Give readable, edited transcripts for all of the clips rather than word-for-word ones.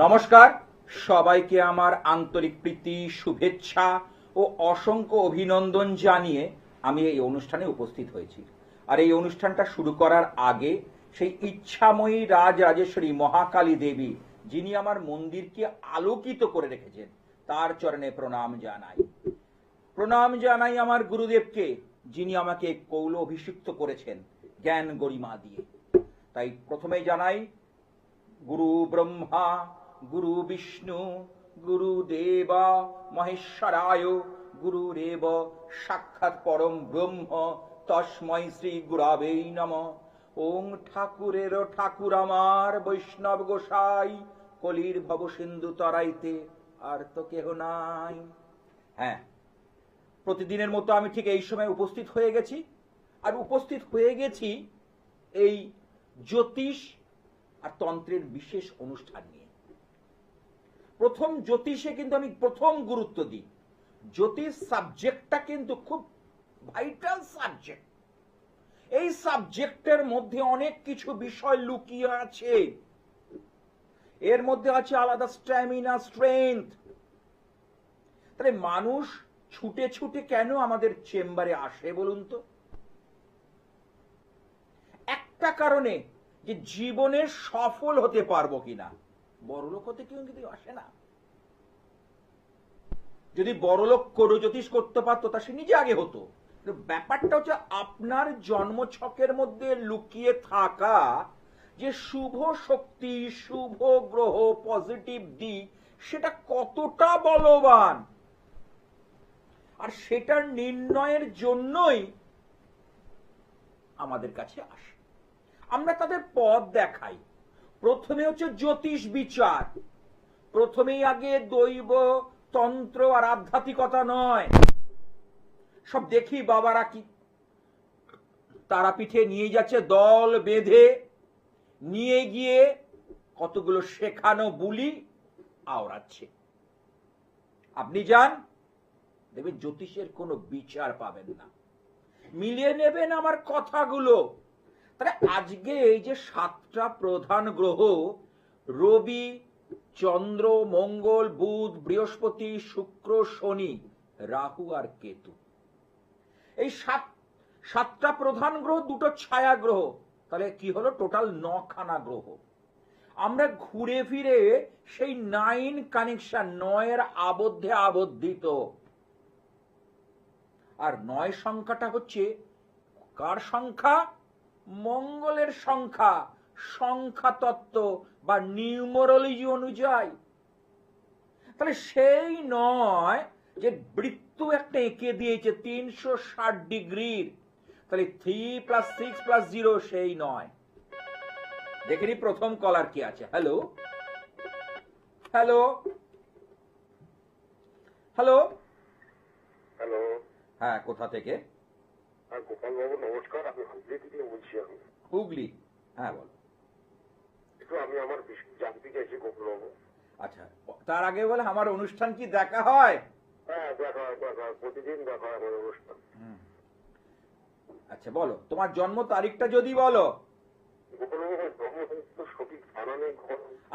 নমস্কার, সবাইকে আমার আন্তরিক প্রীতি, শুভেচ্ছা ও অসংখ্য অভিনন্দন জানিয়ে আমি এই অনুষ্ঠানে উপস্থিত হয়েছি। আর এই অনুষ্ঠানটা শুরু করার আগে সেই ইচ্ছাময়ী রাজরাজেশ্বরী মহাকালী দেবী, যিনি আমার মন্দিরকে আলোকিত করে রেখেছেন, তার চরণে প্রণাম জানাই। প্রণাম জানাই আমার গুরুদেবকে, যিনি আমাকে কৌল অভিষিক্ত করেছেন জ্ঞান গরিমা দিয়ে। তাই প্রথমে জানাই গুরু ব্রহ্মা, গুরু বিষ্ণু, গুরুদেবা মহেশ্বরায়, গুরুরেব সাক্ষাৎ পরম ব্রহ্ম, তস্মৈ শ্রী গুরাবে নমঃ। ওং ঠাকুরের ঠাকুর আমার বৈষ্ণব গোসাই, কলির ভব সিন্ধু তরাইতে আর তো কেহ নাই। হ্যাঁ, প্রতিদিনের মতো আমি ঠিক এই সময় উপস্থিত হয়ে গেছি, আর উপস্থিত হয়ে গেছি এই জ্যোতিষ আর তন্ত্রের বিশেষ অনুষ্ঠান নিয়ে। প্রথম জ্যোতিষে কিন্তু আমি প্রথম গুরুত্ব দিই। জ্যোতিষ সাবজেক্টটা কিন্তু খুব ভাইটাল সাবজেক্ট। এই সাবজেক্টের মধ্যে অনেক কিছু বিষয় লুকিয়ে আছে। এর মধ্যে আছে আলাদা স্ট্যামিনা, স্ট্রেংথ। তাহলে মানুষ ছুটে ছুটে কেন আমাদের চেম্বারে আসে বলুন তো? একটা কারণে, যে জীবনে সফল হতে পারবো কিনা। বড়লোক হতে কেউ কিন্তু আসে না। যদি বড়লোক করো জ্যোতিষ করতে পারতো, তা সে নিজে আগে হতো। ব্যাপারটা হচ্ছে আপনার জন্মছকের মধ্যে লুকিয়ে থাকা যে শুভ শক্তি, শুভ গ্রহ, পজিটিভ দিক, সেটা কতটা বলবান, আর সেটার নির্ণয়ের জন্যই আমাদের কাছে আসে। আমরা তাদের পথ দেখাই। প্রথমে হচ্ছে জ্যোতিষ বিচার। প্রথমেই আগে দৈব, তন্ত্র আর আধ্যাত্মিকতা নয়। সব দেখি বাবারা কি তারাপীঠে নিয়ে যাচ্ছে দল বেঁধে, নিয়ে গিয়ে কতগুলো শেখানো বুলি আওড়াচ্ছে। আপনি যান, দেখবেন জ্যোতিষের কোনো বিচার পাবেন না। মিলিয়ে নেবেন আমার কথাগুলো। তাহলে আজকে এই যে 7টা প্রধান গ্রহ, রবি, চন্দ্র, মঙ্গল, বুধ, বৃহস্পতি, শুক্র, শনি, রাহু আর কেতু, এই 7টা প্রধান গ্রহ, 2টো ছায়া গ্রহ, তাহলে কি হলো? টোটাল 9খানা গ্রহ। আমরা ঘুরে ফিরে সেই 9 কানেকশন, 9-এর আবদ্ধে আবদ্ধিত। আর 9 সংখ্যাটা হচ্ছে কার সংখ্যা? মঙ্গলের সংখ্যা, সংখ্যা তত্ত্ব বা নিউমারোলজি অনুযায়ী। তাহলে সেই 9 যে বৃত্ত একটা এঁকে দিয়েছে 360 ডিগ্রির, তাহলে 3 + 6 + 0 সেই 9। দেখেনি প্রথম কলার কি আছে। Hello hello hello hello. হ্যাঁ, কোথা থেকে? গোপাল বাবু নমস্কার, আমি হুগলি থেকে বলছি। আমি হুগলি। হ্যাঁ, বল। একটু আমি আমার জানতে চাইছি গোপাল বাবু। আচ্ছা, তার আগে বলে আমার অনুষ্ঠান কি দেখা হয়? হ্যাঁ, দেখা হয়, প্রতিদিন দেখা হয় আমার অনুষ্ঠান। আচ্ছা, বলো তোমার জন্ম তারিখটা যদি বলো। গোপাল বাবু জন্ম তো সঠিক জানা নেই।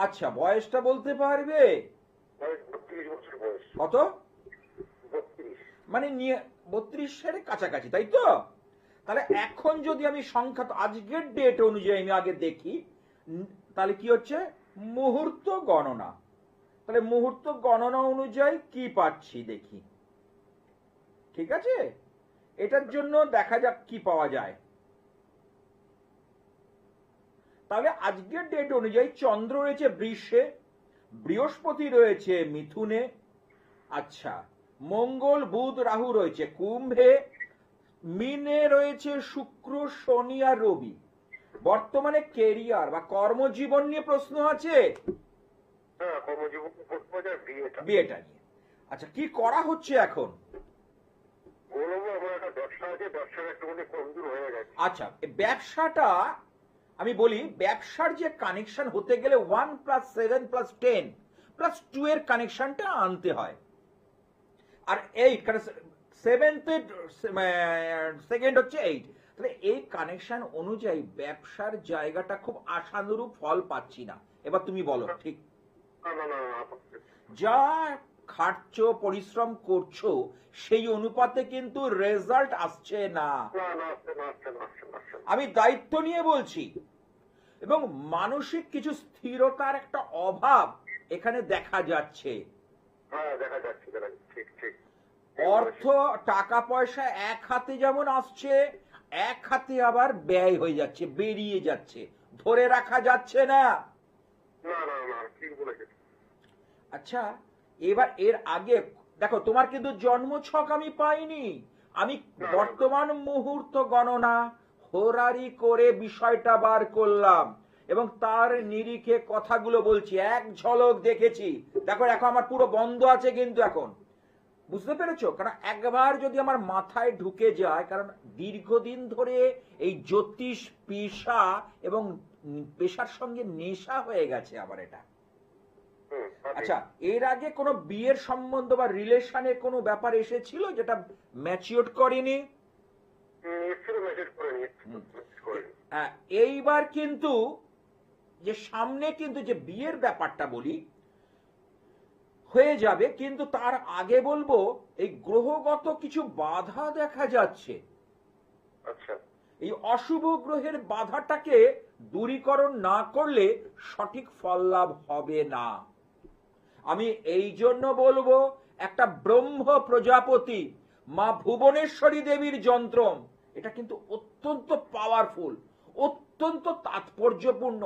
আচ্ছা, বয়সটা বলতে পারবে? বয়স 32 বছর বয়স। কত? 32। মানে 32-এর কাছাকাছি, তাই তো? তাহলে এখন যদি আমি সংখ্যা, আজকের ডেট অনুযায়ী আমি আগে দেখি, তাহলে কি হচ্ছে? মুহূর্ত গণনা। তাহলে মুহূর্ত গণনা অনুযায়ী কি পাচ্ছি দেখি। ঠিক আছে, এটার জন্য দেখা যাক কি পাওয়া যায়। তাহলে আজকের ডেট অনুযায়ী চন্দ্র রয়েছে বৃষে, বৃহস্পতি রয়েছে মিথুনে, আচ্ছা, মঙ্গল, বুধ, রাহু রয়েছে কুম্ভে, মিনে রয়েছে শুক্র, শনি আর রবি। বর্তমানে কেরিয়ার বা কর্মজীবন নিয়ে প্রশ্ন আছে। হ্যাঁ, কর্মজীবন, বিয়েটা নিয়ে। আচ্ছা, কি করা হচ্ছে এখন? গোপাল বাবু আমার একটা ব্যবসা আছে, ব্যবসাটা একটুখানি কমজোর হয়ে গেছে। আচ্ছা, ব্যবসাটা আমি বলি, ব্যবসার যে কানেকশন হতে গেলে 1 + 7 + 10 + 2 এর কানেকশনটা আনতে হয়। আর 8, কারণ 7th সেকেন্ড হচ্ছে 8। তাহলে এই কানেকশন অনুযায়ী ব্যবসার জায়গাটা খুব আশানুরূপ ফল পাচ্ছি না। এবার তুমি বলো ঠিক না না না না, যা খাটছো পরিশ্রম করছো সেই অনুপাতে কিন্তু রেজাল্ট আসছে না। না না আসছে না আসছে না আসছে না আসছে না। আমি দায়িত্ব নিয়ে বলছি। এবং মানসিক কিছু স্থিরতার একটা অভাব এখানে দেখা যাচ্ছে। হ্যাঁ দেখা যাচ্ছে দেখা যাচ্ছে, ঠিক ঠিক। অর্থ টাকা পয়সা এক হাতে যেমন আসছে, এক হাতে আবার ব্যয় হয়ে যাচ্ছে, বেরিয়ে যাচ্ছে, ধরে রাখা যাচ্ছে না। না না না ঠিক বলেছেন। আচ্ছা, এবার এর আগে দেখো, তোমার কিন্তু জন্ম ছক আমি পাইনি। আমি বর্তমান মুহূর্ত গণনা হোরারি করে বিষয়টা বার করলাম এবং তার নিরিখে কথাগুলো বলছি, এক ঝলক দেখেছি। দেখো এখন আমার পুরো বন্ধ আছে কিন্তু এখন, বুঝতে পেরেছো? কারণ একবার যদি আমার মাথায় ঢুকে যায়, কারণ দীর্ঘদিন ধরে এই জ্যোতিষ পেশা এবং পেশার সঙ্গে নেশা হয়ে গেছে আমার এটা। আচ্ছা, এর আগে কোনো বিয়ের সম্বন্ধ বা রিলেশনে কোনো ব্যাপার এসেছিল যেটা ম্যাচিওর করেনি? হ্যাঁ, এইবার কিন্তু যে সামনে কিন্তু যে বিয়ের ব্যাপারটা বলি হয়ে যাবে, কিন্তু তার আগে বলবো এই গ্রহগত কিছু বাধা দেখা যাচ্ছে। আচ্ছা এই অশুভ গ্রহের বাধাটাকে দূরীকরণ না করলে সঠিক ফল লাভ হবে না। আমি এই জন্য বলবো, একটা ব্রহ্ম প্রজাপতি মা ভুবনেশ্বরী দেবীর যন্ত্র, এটা কিন্তু অত্যন্ত পাওয়ারফুল, অত্যন্ত তাৎপর্যপূর্ণ,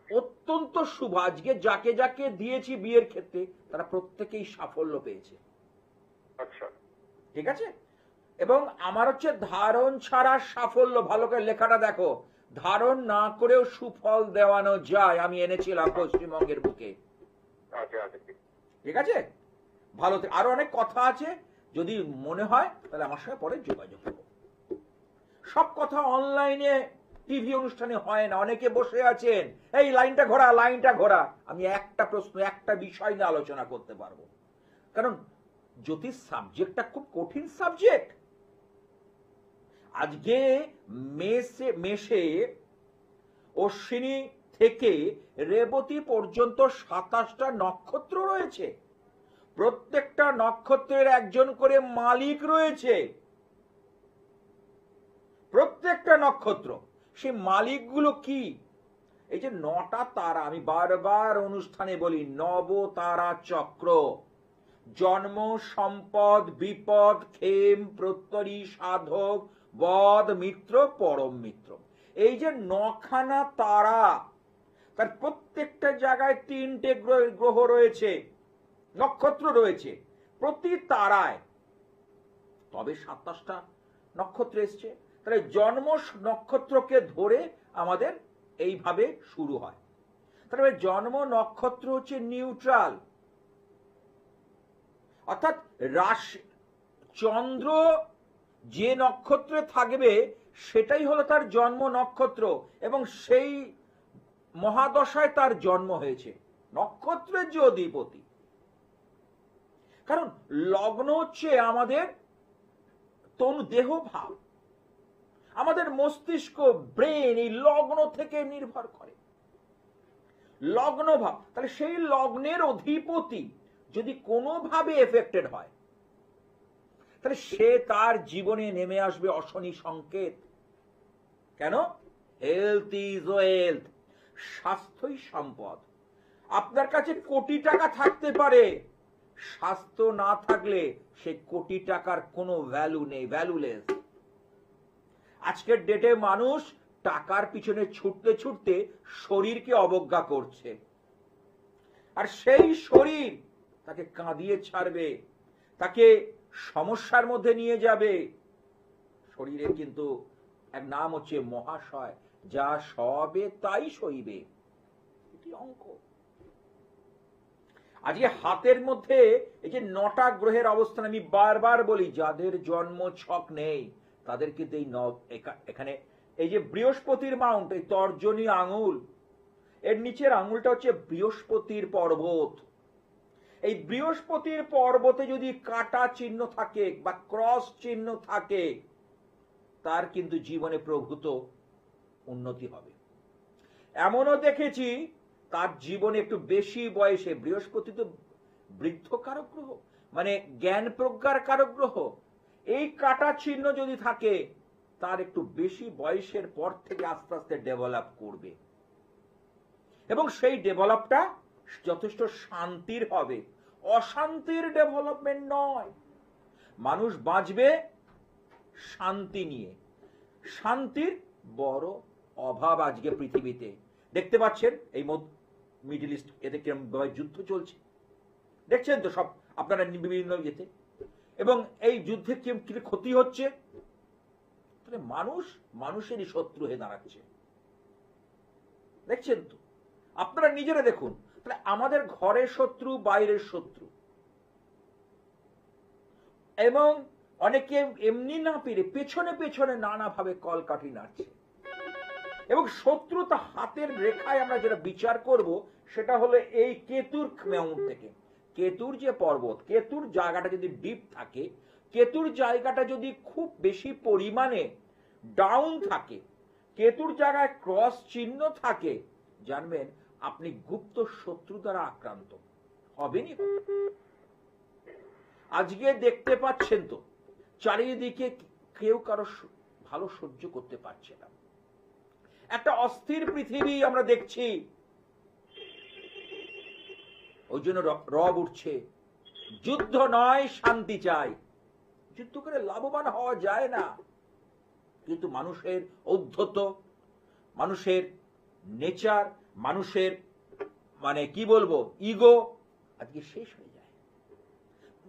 অত্যন্ত শুভ। আজকে যাকে যাকে দিয়েছি বিয়ের ক্ষেত্রে তারা প্রত্যেকেই সাফল্য পেয়েছে। আচ্ছা ঠিক আছে? এবং আমার হচ্ছে ধারণ ছাড়া সাফল্য, ভালো করে লেখাটা দেখো, ধারণ না করেও সুফল দেওয়ানো যায়, আমি এনেছিলাম পশ্চিমবঙ্গের বুকে। আচ্ছা আচ্ছা ঠিক। ঠিক আছে? ভালো, আরো অনেক কথা আছে, যদি মনে হয় তাহলে আমার সঙ্গে পরে যোগাযোগ করো। সব কথা অনলাইনে টিভি অনুষ্ঠানে হয় না, অনেকে বসে আছেন এই লাইনটা ঘোরা লাইনটা ঘোরা। আমি একটা প্রশ্ন একটা বিষয় নিয়ে আলোচনা করতে পারবো, কারণ জ্যোতিষ সাবজেক্টটা খুব কঠিন সাবজেক্ট। আজকে মেষে অশ্বিনী থেকে রেবতী পর্যন্ত 27টা নক্ষত্র রয়েছে। প্রত্যেকটা নক্ষত্রের একজন করে মালিক রয়েছে। প্রত্যেকটা নক্ষত্র, সেই মালিকগুলো কি? এই যে 9টা তারা, আমি বারবার অনুষ্ঠানে বলি, নব তারা চক্র, জন্ম, সম্পদ, বিপদ, ক্ষেম, প্রত্যরী, সাধক, বদ, মিত্র, পরম মিত্র। এই যে 9খানা তারা, তার প্রত্যেকটা জায়গায় 3টে গ্রহ রয়েছে, নক্ষত্র রয়েছে প্রতি তারায়, তবে 27টা নক্ষত্র এসছে। তাহলে জন্ম নক্ষত্রকে ধরে আমাদের এইভাবে শুরু হয়। তাহলে জন্ম নক্ষত্র হচ্ছে নিউট্রাল, অর্থাৎ রাশি, চন্দ্র যে নক্ষত্রে থাকবে সেটাই হলো তার জন্ম নক্ষত্র, এবং সেই মহাদশায় তার জন্ম হয়েছে, নক্ষত্রের যে অধিপতি। কারণ লগ্ন হচ্ছে আমাদের তনু, দেহ ভাব, আমাদের মস্তিষ্ক, ব্রেন এই লগ্ন থেকে নির্ভর করে, লগ্ন ভাব। তাহলে সেই লগ্নের অধিপতি যদি কোনোভাবে এফেক্টেড হয়, তাহলে সে তার জীবনে নেমে আসবে অশনি সংকেত। কেন? হেলথ ইজ ওয়েলথ, স্বাস্থ্যই সম্পদ। আপনার কাছে কোটি টাকা থাকতে পারে, স্বাস্থ্য না থাকলে সে কোটি টাকার কোনো ভ্যালু নেই, ভ্যালুলেস। আজকের ডেটে মানুষ টাকার পিছনে ছুটতে ছুটতে শরীরকে অবজ্ঞা করছে, আর সেই শরীর তাকে কাঁদিয়ে ছাড়বে, তাকে সমস্যার মধ্যে নিয়ে যাবে। শরীরের কিন্তু এক নাম হচ্ছে মহাশয়, যা সবে তাই সইবে, এটি অঙ্ক। আজকে হাতের মধ্যে এই যে 9টা গ্রহের অবস্থান, আমি বারবার বলি, যাদের জন্ম ছক নেই তাদের কিন্তু এই এখানে এই যে বৃহস্পতির মাউন্ট, এই তর্জনী আঙুল, এর নিচের আঙুলটা হচ্ছে বৃহস্পতির পর্বত। এই বৃহস্পতির পর্বতে যদি কাটা চিহ্ন থাকে বা ক্রস চিহ্ন থাকে, তার কিন্তু জীবনে প্রভূত উন্নতি হবে। এমনও দেখেছি তার জীবনে একটু বেশি বয়সে, বৃহস্পতি তো বৃদ্ধ কারক গ্রহ, মানে জ্ঞান প্রজ্ঞার কারক গ্রহ, এই কাটা চিহ্ন যদি থাকে তার একটু বেশি বয়সের পর থেকে আস্তে আস্তে ডেভেলপ করবে, এবং সেই ডেভেলপটা যথেষ্ট শান্তির হবে, অশান্তির ডেভেলপমেন্ট নয়। মানুষ বাঁচবে শান্তি নিয়ে, শান্তির বড় অভাব আজকে পৃথিবীতে। দেখতে পাচ্ছেন এই মিডল ইস্ট, এতে কিরকম যুদ্ধ চলছে, দেখছেন তো সব আপনারা বিভিন্ন ইয়েতে, এবং এই যুদ্ধে কি ক্ষতি হচ্ছে, মানুষ মানুষেরই শত্রু হয়ে দাঁড়াচ্ছে, দেখছেন তো, আপনারা নিজেরা দেখুন। তাহলে আমাদের ঘরের শত্রু, বাইরের শত্রু, এবং অনেকে এমনি না পেরে পেছনে পেছনে নানাভাবে কলকাঠি নাড়ছে, এবং শত্রুতা হাতের রেখায় আমরা যেটা বিচার করব সেটা হলো এই কেতুর মাউন্ট থেকে। কেতুর যে পর্বত, কেতুর জায়গাটা যদি ডিপ থাকে, কেতুর জায়গাটা যদি খুব বেশি পরিমাণে ডাউন থাকে, কেতুর জায়গায় ক্রস চিহ্ন থাকে, জানবেন আপনি গুপ্ত শত্রু দ্বারা আক্রান্ত হবেনই। আজকে দেখতে পাচ্ছেন তো চারিদিকে কেউ কারো ভালো সহ্য করতে পারছে না, একটা অস্থির পৃথিবী আমরা দেখছি। ওই জন্য রব উঠছে, যুদ্ধ নয় শান্তি চাই। যুদ্ধ করে লাভবান হওয়া যায় না, কিন্তু মানুষের ঔদ্ধত্য, মানুষের নেচার, মানুষের মানে কি বলবো ইগো আজকে শেষ হয়ে যায়।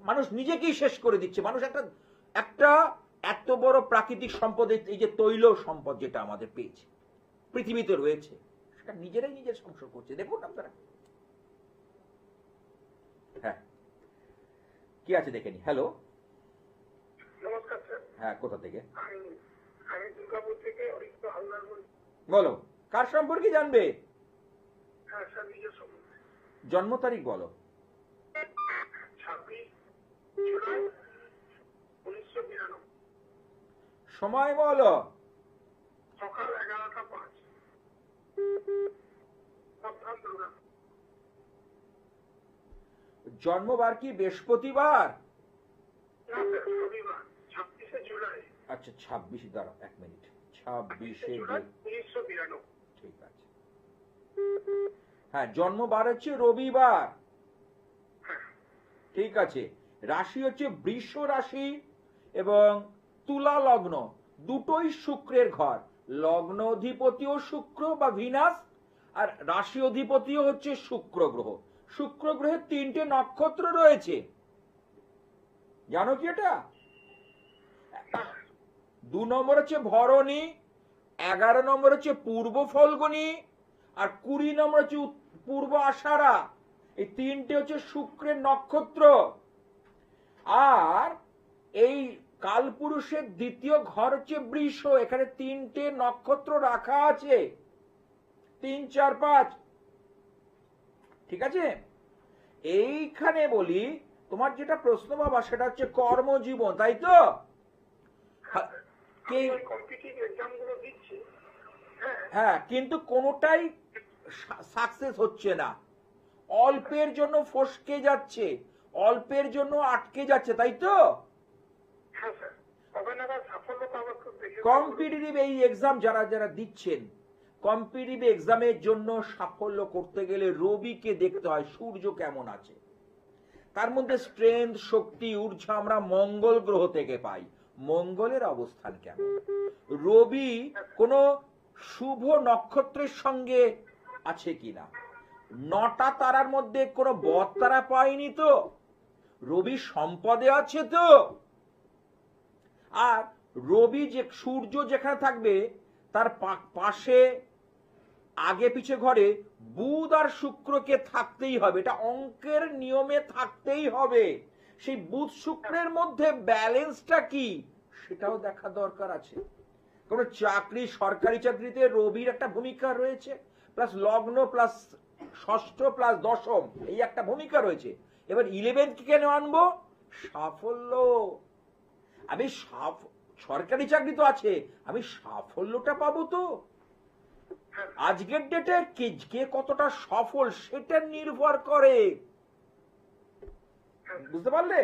মানুষ নিজেকেই শেষ করে দিচ্ছে। মানুষ একটা এত বড় প্রাকৃতিক সম্পদ, এই যে তৈল সম্পদ যেটা আমাদের পেয়েছে, পৃথিবীতে রয়েছে, সেটা নিজেরাই নিজের ধ্বংস করছে। দেখুন আপনারা। হ্যাঁ, কি আছে দেখে নি। হ্যালো, নমস্কার স্যার। হ্যাঁ, কোথা থেকে? আমি দুর্গাপুর থেকে অরিত্র হালদার বলছি। বলো, কার সম্পর্কে জানবে? হ্যাঁ স্যার, নিজের সম্বন্ধে। জন্ম তারিখ বলো। 26 জুলাই 1992। সময় বলো। সকাল 11টা 5। দুর্গা। জন্মবার কি বৃহস্পতিবার? না স্যার, রবিবার 26 জুলাই। আচ্ছা, 26, দাঁড়া এক মিনিট, 26 জুলাই 1992। ঠিক আছে। হ্যাঁ, জন্মবার হচ্ছে রবিবার, ঠিক আছে। রাশি হচ্ছে বৃষ রাশি এবং তুলা লগ্ন, দুটোই শুক্রের ঘর। লগ্ন অধিপতিও শুক্র বা ভিনাস, আর রাশি অধিপতিও হচ্ছে শুক্র গ্রহ। শুক্র গ্রহের 3টে নক্ষত্র রয়েছে, জানো কি এটা? 2 নম্বর হচ্ছে ভরণী, 11 নম্বর হচ্ছে পূর্ব ফল্গুনী, আর 20 নম্বর হচ্ছে পূর্ব আষাঢ়া। এই 3টে হচ্ছে শুক্রের নক্ষত্র। আর এই কালপুরুষের দ্বিতীয় ঘর হচ্ছে বৃষ, এখানে 3টে নক্ষত্র রাখা আছে, 3, 4, 5, ঠিক আছে। এইখানে বলি, তোমার যেটা প্রশ্ন বাবা সেটা হচ্ছে কর্মজীবন, তাই তো? হ্যাঁ, কিন্তু কোনোটাই সাকসেস হচ্ছে না, অল্পের জন্য ফসকে যাচ্ছে, অল্পের জন্য আটকে যাচ্ছে, তাই তো? কম্পিটিটিভ এই এক্সাম যারা যারা দিচ্ছেন, কম্পিটিটিভ এক্সামের জন্য সাফল্য করতে গেলে রবিকে দেখতে হয়, সূর্য কেমন আছে, তার মধ্যে স্ট্রেংথ, শক্তি, ঊর্জা আমরা মঙ্গল গ্রহ থেকে পাই, মঙ্গলের অবস্থান কেমন, রবি কোন শুভ নক্ষত্রের সঙ্গে আছে কিনা, 9টা তারার মধ্যে কোন বদ তারা পাইনি তো, রবি সম্পদে আছে তো। আর রবি যে সূর্য যেখানে থাকবে তার পাশে আগে পিছে ঘরে বুধ আর শুক্রকে থাকতেই হবে, এটা অঙ্কের নিয়মে থাকতেই হবে। সেই বুধ শুক্রের মধ্যে ব্যালেন্সটা কি সেটাও দেখা দরকার আছে। কোন চাকরি, সরকারি চাকরিতে রবির একটা ভূমিকা রয়েছে, প্লাস লগ্ন প্লাস ষষ্ঠ প্লাস দশম, এই একটা ভূমিকা রয়েছে। এবার 11th কেন আনবো? সাফল্য। আমি সরকারি চাকরি তো আছে, আমি সাফল্যটা পাবো তো। আজকের ডেটে কে কতটা সফল সেটা নির্ভর করে, বুঝতে পারলে?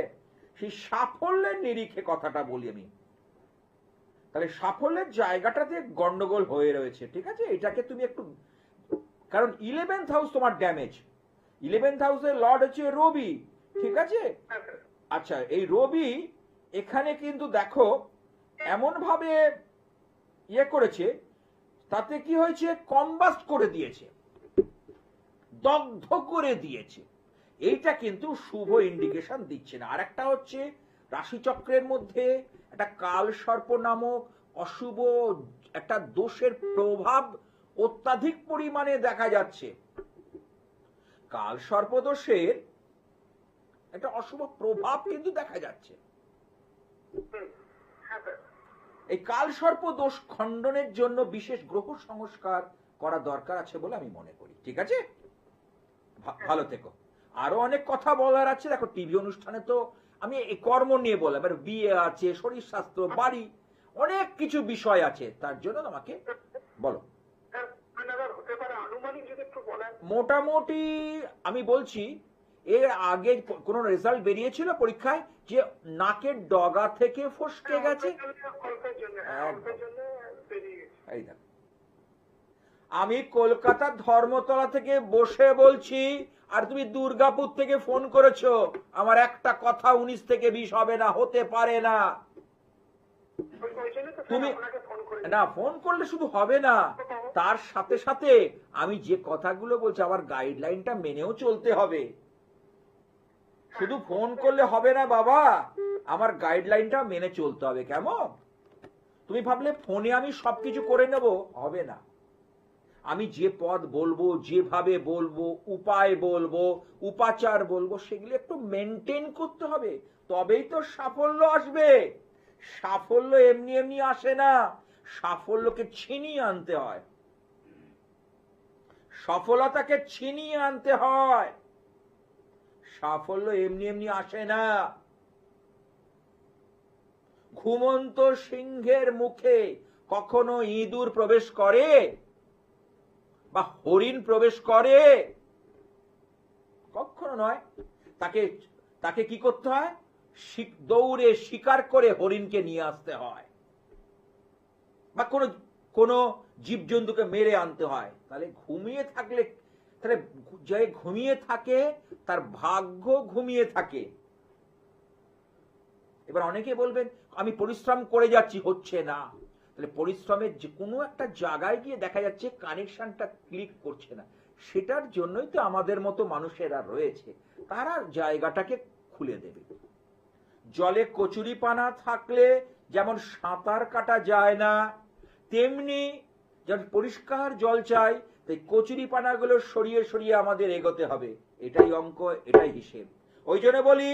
সেই সাফল্যের নিরিখে কথাটা বলি আমি। তাহলে সাফল্যের জায়গাটাতে গন্ডগোল হয়ে রয়েছে, ঠিক আছে? এটাকে তুমি একটু, কারণ 11th হাউস তোমার ড্যামেজ, 11th হাউসের লর্ড হচ্ছে রবি, ঠিক আছে? আচ্ছা, এই রবি এখানে কিন্তু দেখো এমন ভাবে ইয়ে করেছে, তাতে কি হয়েছে, কম্বাস্ট করে দিয়েছে, দগ্ধ করে দিয়েছে। এইটা কিন্তু শুভ ইন্ডিকেশন দিচ্ছে না। আর একটা হচ্ছে রাশিচক্রের মধ্যে একটা কাল সর্প নামক অশুভ একটা দোষের প্রভাব অত্যাধিক পরিমাণে দেখা যাচ্ছে। কাল সর্প দোষের একটা অশুভ প্রভাব কিন্তু দেখা যাচ্ছে। এই কাল সর্প দোষ খণ্ডনের জন্য বিশেষ গ্রহ সংস্কার করা দরকার আছে বলে আমি মনে করি, ঠিক আছে? ভালো থেকো। আরো অনেক কথা বলার আছে, দেখো টিভি অনুষ্ঠানে তো আমি এই কর্ম নিয়ে বললাম, বিয়ে আছে, শরীর স্বাস্থ্য, বাড়ি, অনেক কিছু বিষয় আছে, তার জন্য আমাকে বলো। মোটামুটি আমি বলছি, এর আগে কোন রেজাল্ট বেরিয়েছিল পরীক্ষায় যে নাকের ডগা থেকে ফসকে গেছে? এই দেখো, আমি কলকাতার ধর্মতলা থেকে বসে বলছি, আর তুমি দুর্গাপুর থেকে ফোন করেছো। আমার একটা কথা 19 থেকে 20 হবে না, হতে পারে না। তুমি না ফোন করলে শুধু হবে না, তার সাথে সাথে আমি যে কথাগুলো বলছি আমার গাইডলাইনটা মেনেও চলতে হবে। শুধু ফোন করলে হবে না বাবা, আমার গাইডলাইনটা মেনে চলতে হবে। কেমন? তুমি ভাবলে ফোনে আমি সবকিছু করে নেব, হবে না। আমি যে পদ বলবো, যেভাবে বলবো, উপায় বলবো, উপাচার বলবো, সেগুলো একটু মেনটেন করতে হবে, তবেই তো সাফল্য আসবে। সাফল্য এমনি এমনি আসে না, সাফল্যকে ছিনিয়ে আনতে হয়, সফলতাকে ছিনিয়ে আনতে হয়। সাফল্য এমনি এমনি আসে না। ঘুমন্ত সিংহের মুখে কখনো ইঁদুর প্রবেশ করে বা হরিণ প্রবেশ করে? কখনো নয়। তাকে কি করতে হয়? দৌড়ে শিকার করে হরিণকে নিয়ে আসতে হয়, বা কোনো জীবজন্তুকে মেরে আনতে হয়। তাহলে ঘুমিয়ে থাকলে, তাহলে যে ঘুমিয়ে থাকে তার ভাগ্য ঘুমিয়ে থাকে। এবার অনেকে বলবেন আমি পরিশ্রম করে যাচ্ছি, হচ্ছে না। তাহলে পরিশ্রমের যে কোনো একটা জায়গায় গিয়ে দেখা যাচ্ছে কানেকশনটা ক্লিক করছে না। সেটার জন্যই তো আমাদের মতো মানুষেরা রয়েছে, তারা জায়গাটাকে খুলে দেবে। জলে কচুরিপানা থাকলে যেমন সাঁতার কাটা যায় না, তেমনি যেমন পরিষ্কার জল চাই, তাই কচুরিপানাগুলো সরিয়ে সরিয়ে আমাদের এগোতে হবে। এটাই অঙ্ক, এটাই হিসেব। ওই জন্য বলি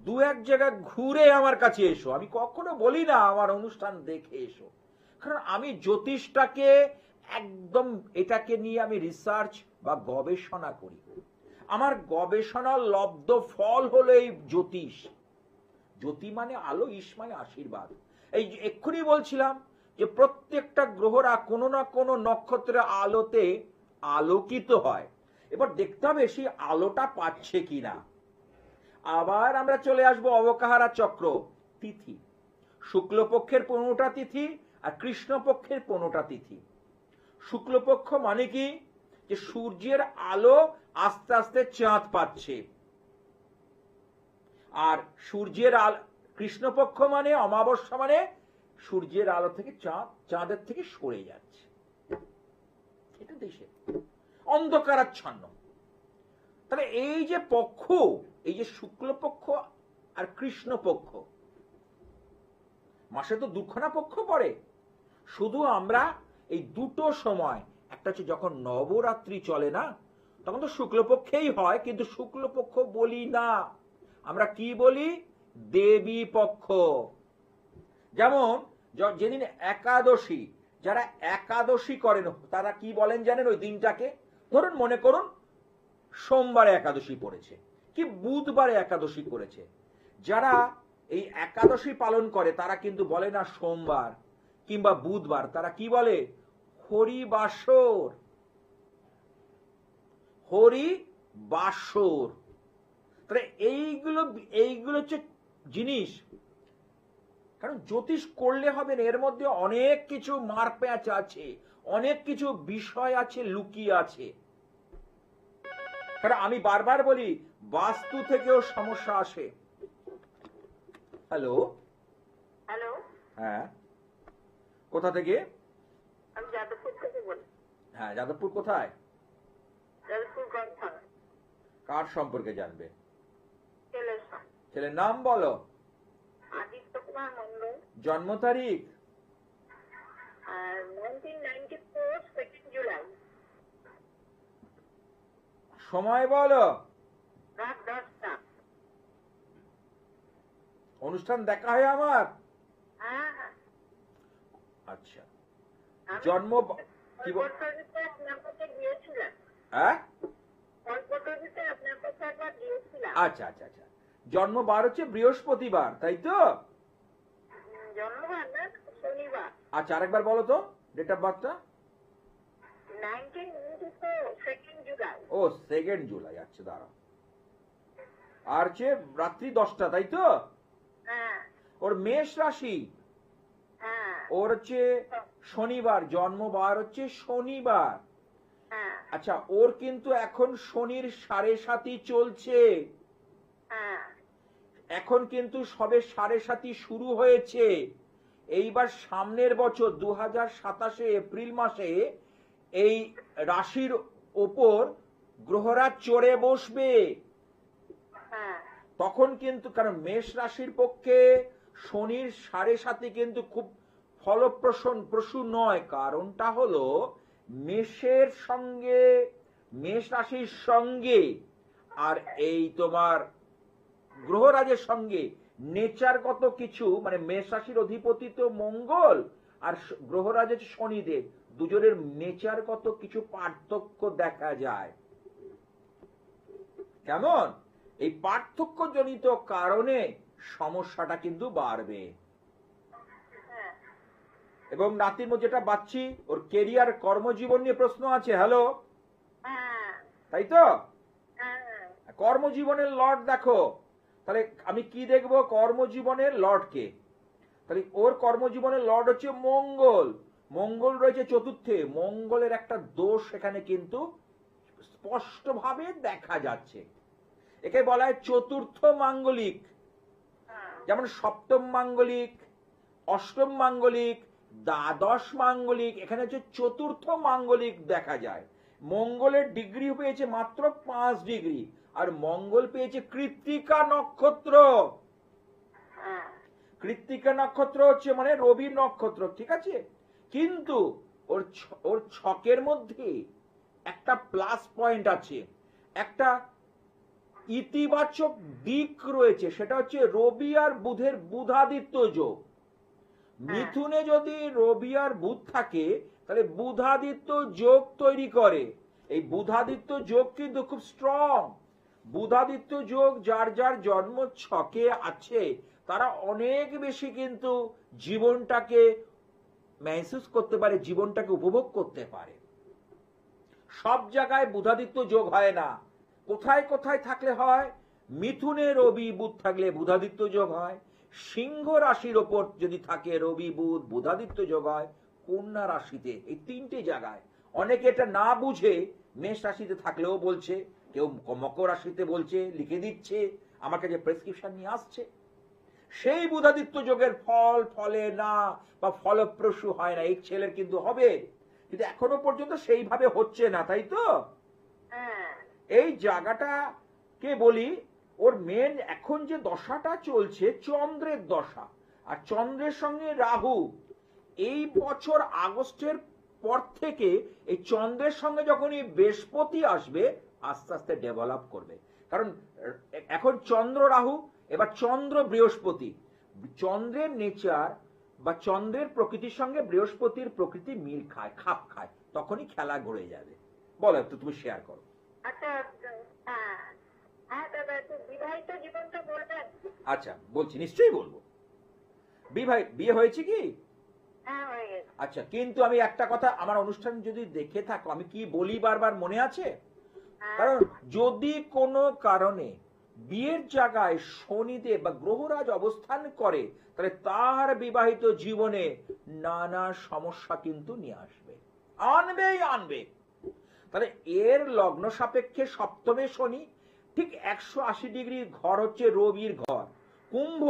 দু এক জায়গা ঘুরে আমার কাছে এসো। আমি কখনো বলি না আমার অনুষ্ঠান দেখে এসো, কারণ আমি জ্যোতিষটাকে একদম, এটাকে নিয়ে আমি রিসার্চ বা গবেষণা করি। আমার গবেষণার লব্ধ ফল হলো এই জ্যোতিষ। জ্যোতি মানে আলো, ঈশ মানে আশীর্বাদ। এই এক্ষুনি বলছিলাম যে প্রত্যেকটা গ্রহরা কোনো না কোনো নক্ষত্রের আলোতে আলোকিত হয়। এবার দেখতে হবে সেই আলোটা পাচ্ছে কিনা। আবার আমরা চলে আসবো অবকাহারা চক্র তিথি। শুক্লপক্ষের 15টা তিথি আর কৃষ্ণপক্ষের 15টা তিথি। শুক্লপক্ষ মানে কি? যে সূর্যের আলো আস্তে আস্তে চাঁদ পাচ্ছে। আর সূর্যের আলো, কৃষ্ণপক্ষ মানে অমাবস্যা, মানে সূর্যের আলো থেকে চাঁদের থেকে সরে যাচ্ছে। এটা দেশে অন্ধকারাচ্ছন্ন। তাহলে এই যে পক্ষ, এই যে শুক্লপক্ষ আর কৃষ্ণপক্ষ, মাসে তো দুখানা পক্ষ পড়ে। শুধু আমরা এই দুটো সময়, একটা হচ্ছে যখন নবরাত্রি চলে না, তখন তো শুক্লপক্ষেই হয়, কিন্তু শুক্লপক্ষ বলি না, আমরা কি বলি? দেবী পক্ষ। যেমন যেদিন একাদশী, যারা একাদশী করেন তারা কি বলেন জানেন? ওই দিনটাকে ধরুন, মনে করুন সোমবারে একাদশী পড়েছে কি বুধবারে একাদশী করেছে, যারা এই একাদশী পালন করে তারা কিন্তু বলে না সোমবার কিংবা বুধবার, তারা কি বলে? হরিবাসর। হরি বাসর। তাহলে এইগুলো হচ্ছে জিনিস। কারণ জ্যোতিষ করলে হবে না, এর মধ্যে অনেক কিছু মারপ্যাঁচ আছে, অনেক কিছু বিষয় আছে, লুকিয়ে আছে। কারণ আমি বারবার বলি বাস্তু থেকেও সমস্যা আসে। হ্যালো, হ্যালো, হ্যাঁ, কোথা থেকে? আমি যাদবপুর থেকে বলি। হ্যাঁ, যাদবপুর কোথায়? যাদবপুর গ্রন্থাগার। কার সম্পর্কে জানবে? ছেলের সঙ্গে। ছেলের নাম বলো। আদিত্য কুমার মন্ডল। জন্ম তারিখ? আর 1994 2nd জুলাই। সময় বলো। রাত 10টা। অনুষ্ঠান দেখা হয় আমার? হ্যাঁ হ্যাঁ। আচ্ছা, আমি জন্ম কি বল? কলকাতাতে আপনার কাছে গিয়েছিলাম। হ্যাঁ, কলকাতাতে আপনার কাছে একবার গিয়েছিলাম। আচ্ছা আচ্ছা আচ্ছা। জন্মবার হচ্ছে বৃহস্পতিবার, তাই তো? জন্মবার না, শনিবার। আচ্ছা, আরেকবার বলো তো ডেট অফ বার্থটা। 1994 2nd জুলাই। ও, 2nd জুলাই। আচ্ছা, দাঁড়াও। আর হচ্ছে রাত্রি 10টা, তাই তো? হ্যাঁ ওর মেষ রাশি, হ্যাঁ ওর হচ্ছে শনিবার, জন্মবার হচ্ছে শনিবার। হ্যাঁ আচ্ছা, ওর কিন্তু এখন শনির 7.5 চলছে। হ্যাঁ। এখন কিন্তু সবে 7.5 শুরু হয়েছে। এইবার সামনের বছর 2027 এপ্রিল মাসে এই রাশির ওপর গ্রহরাজ চড়ে বসবে। হ্যাঁ তখন কিন্তু, কারণ মেষ রাশির পক্ষে শনির 7.5 কিন্তু খুব ফলপ্রসূ নয়। কারণটা হলো মেষ রাশির সঙ্গে আর এই তোমার গ্রহরাজের সঙ্গে নেচারগত কিছু, মানে মেষ রাশির অধিপতি তো মঙ্গল, আর গ্রহরাজের শনিদেব, দুজনের নেচারগত কিছু পার্থক্য দেখা যায়। কেমন? এই পার্থক্য জনিত কারণে সমস্যাটা কিন্তু বাড়বে। হ্যাঁ। এবং নাতির মধ্যে যেটা বাচ্চি, ওর কেরিয়ার কর্মজীবন নিয়ে প্রশ্ন আছে। হ্যালো, হ্যাঁ তাই তো? হ্যাঁ। কর্মজীবনের লর্ড দেখো। তাহলে আমি কি দেখবো? কর্মজীবনের লর্ডকে। তাহলে ওর কর্মজীবনের লর্ড হচ্ছে মঙ্গল। মঙ্গল রয়েছে চতুর্থে। মঙ্গলের একটা দোষ এখানে কিন্তু স্পষ্টভাবে দেখা যাচ্ছে। একে বলা হয় চতুর্থ মাঙ্গলিক। যেমন সপ্তম মাঙ্গলিক, অষ্টম মাঙ্গলিক, দ্বাদশ মাঙ্গলিক, এখানে হচ্ছে চতুর্থ মাঙ্গলিক দেখা যায়। মঙ্গলের ডিগ্রি পেয়েছে মাত্র 5 ডিগ্রি, আর মঙ্গল পেয়েছে কৃত্তিকা নক্ষত্র। কৃত্তিকা নক্ষত্র হচ্ছে মানে রবির নক্ষত্র, ঠিক আছে? কিন্তু ওর ছকের মধ্যে একটা প্লাস পয়েন্ট আছে, একটা ইতিবাচক দিক রয়েছে, সেটা হচ্ছে রবি আর বুধের বুধাদিত্য যোগ। মিথুনে যদি রবি আর বুধ থাকে তাহলে বুধাদিত্য যোগ তৈরি করে। এই বুধাদিত্য যোগ কিন্তু খুব স্ট্রং। বুধাদিত্য যোগ যার যার জন্ম ছকে আছে তারা অনেক বেশি কিন্তু জীবনটাকে মেহসুস করতে পারে, জীবনটাকে উপভোগ করতে পারে। সব জায়গায় বুধাদিত্য যোগ হয় না, কোথায় কোথায় থাকলে হয়। মিথুনে রবি বুধ থাকলে বুধাদিত্য যোগ হয়। সিংহ রাশির ওপর যদি থাকে রবি বুধ, বুধাদিত্য যোগ হয়। কন্যা রাশিতে, এই 3টে জায়গায়। অনেকে এটা না বুঝে মেষ রাশিতে থাকলেও বলছে, কেউ মকর রাশিতে বলছে, লিখে দিচ্ছে, আমার কাছে প্রেসক্রিপশন নিয়ে আসছে। সেই বুধাদিত্য যোগের ফল ফলে না বা ফলপ্রসূ হয় না। এই ছেলের কিন্তু হবে, কিন্তু এখনো পর্যন্ত সেইভাবে হচ্ছে না, তাই তো? এই জায়গাটাকে বলি, ওর মেন এখন যে দশাটা চলছে চন্দ্রের দশা, আর চন্দ্রের সঙ্গে রাহু। এই বছর আগস্টের পর থেকে এই চন্দ্রের সঙ্গে যখনই বৃহস্পতি আসবে আস্তে আস্তে ডেভেলপ করবে। কারণ এখন চন্দ্র রাহু, এবার চন্দ্র বৃহস্পতি। চন্দ্রের নেচার বা চন্দ্রের প্রকৃতির সঙ্গে বৃহস্পতির প্রকৃতি মিল খায়, খাপ খায়, তখনই খেলা গড়ে যাবে। বলো, একটু তুমি শেয়ার করো। আচ্ছা, বলছি, নিশ্চয়ই বলবো। বিয়ে হয়েছে কি? আচ্ছা, কিন্তু আমি একটা কথা, আমার অনুষ্ঠান যদি দেখে থাকো আমি কি বলি বারবার মনে আছে? কারণ যদি কোনো কারণে বিয়ের জায়গায় শনিদেব বা গ্রহরাজ অবস্থান করে তাহলে তার বিবাহিত জীবনে নানা সমস্যা কিন্তু নিয়ে আসবে, আনবে। তাহলে এর লগ্ন সাপেক্ষে সপ্তমে শনি, ঠিক 180 ডিগ্রি ঘর হচ্ছে রবির ঘর, কুম্ভ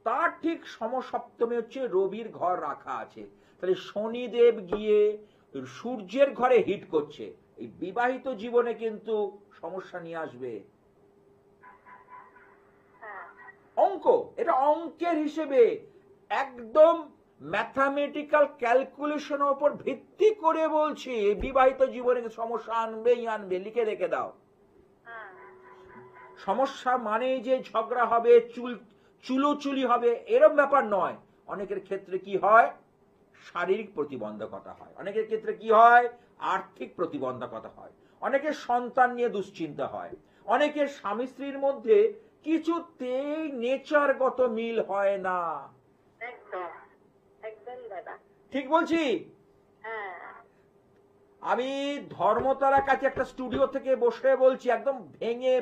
তার ঠিক সমসপ্তমে হচ্ছে রবির ঘর রাখা আছে। তাহলে শনিদেব গিয়ে সূর্যের ঘরে হিট করছে, এই বিবাহিত জীবনে কিন্তু সমস্যা নিয়ে আসবে। অঙ্ক, এটা অঙ্কের হিসেবে একদম ম্যাথামেটিক্যাল ক্যালকুলেশনের উপর ভিত্তি করে বলছি, বিবাহিত জীবনে সমস্যা আনবে, লিখে রেখে দাও। সমস্যা মানে যে ঝগড়া হবে, চুলোচুলি হবে এরকম ব্যাপার নয়। অনেকের ক্ষেত্রে কি হয়, শারীরিক প্রতিবন্ধকতা হয়, অনেকের ক্ষেত্রে কি হয়, আর্থিক প্রতিবন্ধকতা হয়, অনেকের সন্তান নিয়ে দুশ্চিন্তা হয়, অনেকের স্বামী স্ত্রীর মধ্যে কিছুতেই নেচারগত মিল হয় না। একদম দাদা ঠিক বলছি? আমি ধর্মতলার কাছে একটা স্টুডিও থেকে বসে বলছি, একদম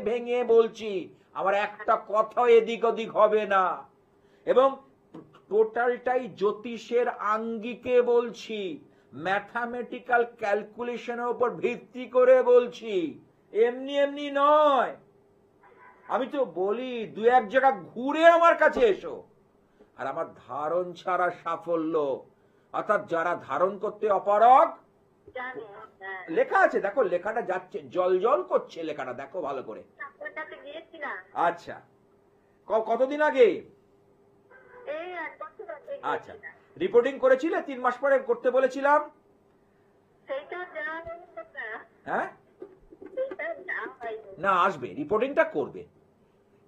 ভেঙে বলছি, আমার একটা কথা এদিক ওদিক হবে না, এবং টোটালটাই জ্যোতিষের আঙ্গিকে বলছি, ম্যাথামেটিক্যাল ক্যালকুলেশনের উপর ভিত্তি করে বলছি, এমনি নয়। আমি তো বলি দু এক জায়গা ঘুরে আমার কাছে এসো। আর আমার ধারণ ছাড়া সাফল্য, অর্থাৎ যারা ধারণ করতে অপারগ, লেখা আছে, দেখো লেখাটা যাচ্ছে, জল করছে লেখাটা, দেখো ভালো করে। আচ্ছা, কতদিন আগে? আচ্ছা, রিপোর্টিং করেছিলে? 3 মাস পরে করতে বলেছিলাম। হ্যাঁ, না আসবে, রিপোর্টিংটা করবে,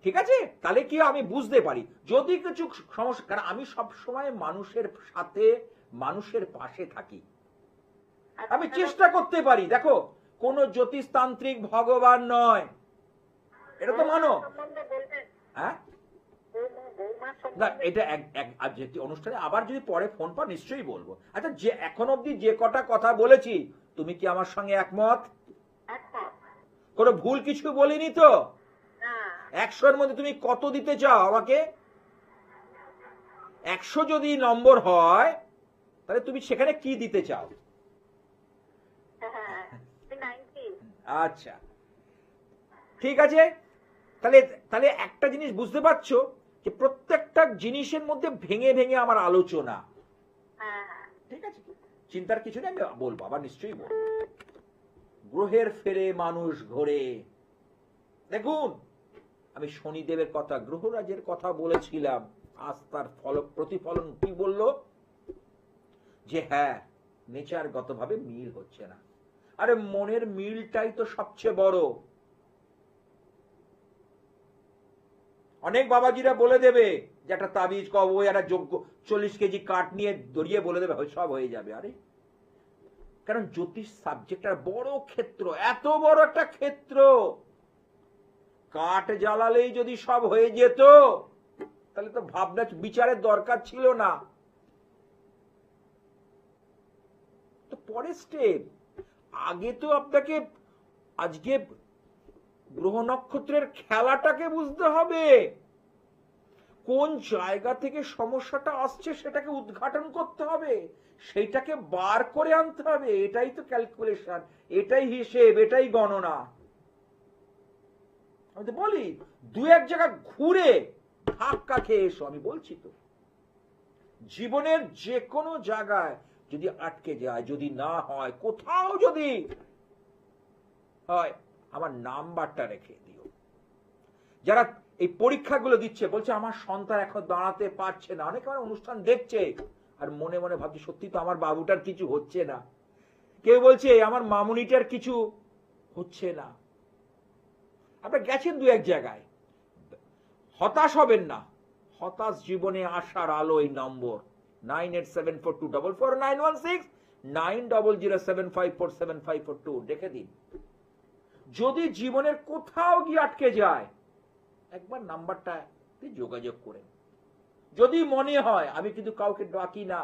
ঠিক আছে? তাহলে কি আমি বুঝতে পারি যদি কিছু সমস্যা, কারণ আমি সব সময় মানুষের সাথে, মানুষের পাশে থাকি, আমি চেষ্টা করতে পারি। দেখো, কোন জ্যোতিষতান্ত্রিক ভগবান নয়, এটা তো মানো। হ্যাঁ, না এটা অনুষ্ঠানে আবার যদি পরে ফোন পা নিশ্চয়ই বলবো। আচ্ছা, যে এখন অবধি যে কটা কথা বলেছি, তুমি কি আমার সঙ্গে একমত? কোনো ভুল কিছু বলিনি তো? 100-এর মধ্যে তুমি কত দিতে চাও আমাকে? 100 যদি নম্বর হয় তাহলে তুমি সেখানে কি দিতে চাও? আচ্ছা, ঠিক আছে। তাহলে একটা জিনিস বুঝতে পারছো যে প্রত্যেকটা জিনিসের মধ্যে ভেঙে আমার আলোচনা, ঠিক আছে? চিন্তার কিছু নেই, আমি বলবো, আবার নিশ্চয়ই বলবো। গ্রহের ফেরে মানুষ ঘোরে। দেখুন, আমি শনিদেবের কথা, গ্রহরাজের কথা বলেছিলাম, আজ তার প্রতিফলন কি বললো, যে হ্যাঁ, নেচারগতভাবে মিল হচ্ছে না। আরে মনের মিলটাই তো সবচেয়ে বড়। অনেক বাবাজিরা বলে দেবে যে একটা তাবিজ কবো, একটা যোগ্য 40 কেজি কাঠ নিয়ে দড়িয়ে বলে দেবে সব হয়ে যাবে। আরে, কারণ জ্যোতিষ সাবজেক্টটা বড় ক্ষেত্র, এত বড় একটা ক্ষেত্র, কাঠ জ্বালালেই যদি সব হয়ে যেত তাহলে তো ভাবনা বিচারের দরকার ছিল না। তো পরের স্টেপ, আগে তো আপনাকে আজকে গ্রহ নক্ষত্রের খেলাটাকে বুঝতে হবে, কোন জায়গা থেকে সমস্যাটা আসছে সেটাকে উদ্ঘাটন করতে হবে, সেইটাকে বার করে আনতে হবে। এটাই তো ক্যালকুলেশন, এটাই হিসেব, এটাই গণনা। আমি তো বলি, দু এক জায়গা ঘুরে ধাক্কা খেয়ে এসো। আমি বলছি তো, জীবনের যে কোনো জায়গায় যদি আটকে যায়, যদি না হয়, কোথাও যদি হয়, আমার নাম্বারটা রেখে দিও। যারা এই পরীক্ষাগুলো দিচ্ছে, বলছে আমার সন্তান এখন দাঁড়াতে পারছে না, অনেকে আমার অনুষ্ঠান দেখছে আর মনে মনে ভাবছে সত্যি তো আমার বাবুটার কিছু হচ্ছে না, কেউ বলছে আমার মামুনিটার কিছু হচ্ছে না। আপনারা গেছেন দু এক জায়গায়, হতাশ হবেন না। হতাশ জীবনে আসার আলো এই নম্বর 9874244916 9007547542 দেখে দিন। যদি জীবনের কোথাও গিয়ে আটকে যায়, একবার নাম্বারটা যোগাযোগ করেন। যদি মনে হয়, আমি কিন্তু কাউকে ডাকি না,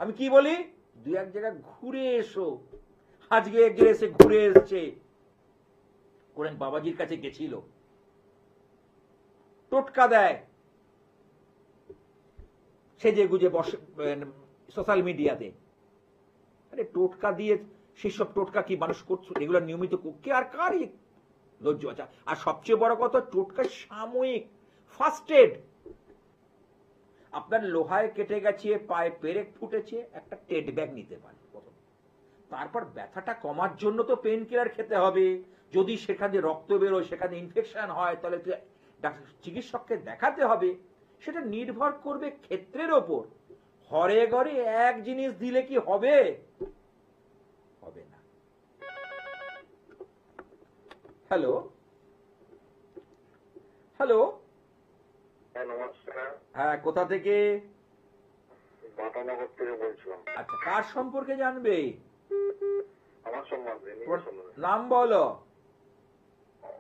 আমি কি বলি, দু এক জায়গায় ঘুরে এসো। আজকে একজন এসে ঘুরে এসছে, কোন বাবাজির কাছে গেছিল, টোটকা দেয় সেজে গুজে বসে সোশ্যাল মিডিয়াতে। আরে টোটকা দিয়ে সেসব টোটকা কি মানুষ করছো? এগুলো নিয়মিত কে আর কার লজ্জ আছে? আর সবচেয়ে বড় কথা, টোটকা সাময়িক, ফার্স্ট এড। আপনার লোহায় কেটে গেছে, পায়ে পেরেক ফুটেছে, একটা টেড ব্যাগ নিতে পারেন প্রথম। তারপর ব্যথাটা কমার জন্য তো পেন কিলার খেতে হবে। যদি সেখানে রক্ত বেরোয়, সেখানে ইনফেকশন হয়, তাহলে চিকিৎসককে দেখাতে হবে। সেটা নির্ভর করবে ক্ষেত্রের ওপর। ঘরে ঘরে এক জিনিস দিলে কি হবে? হবে না। হ্যালো হ্যালো, হ্যাঁ নমস্কার, হ্যাঁ কোথা থেকে? বাটানগর থেকে বলছিলাম। আচ্ছা, কার সম্পর্কে জানবে? আমার সম্বন্ধে, নিজের তোমার সম্বন্ধে। নাম বলো,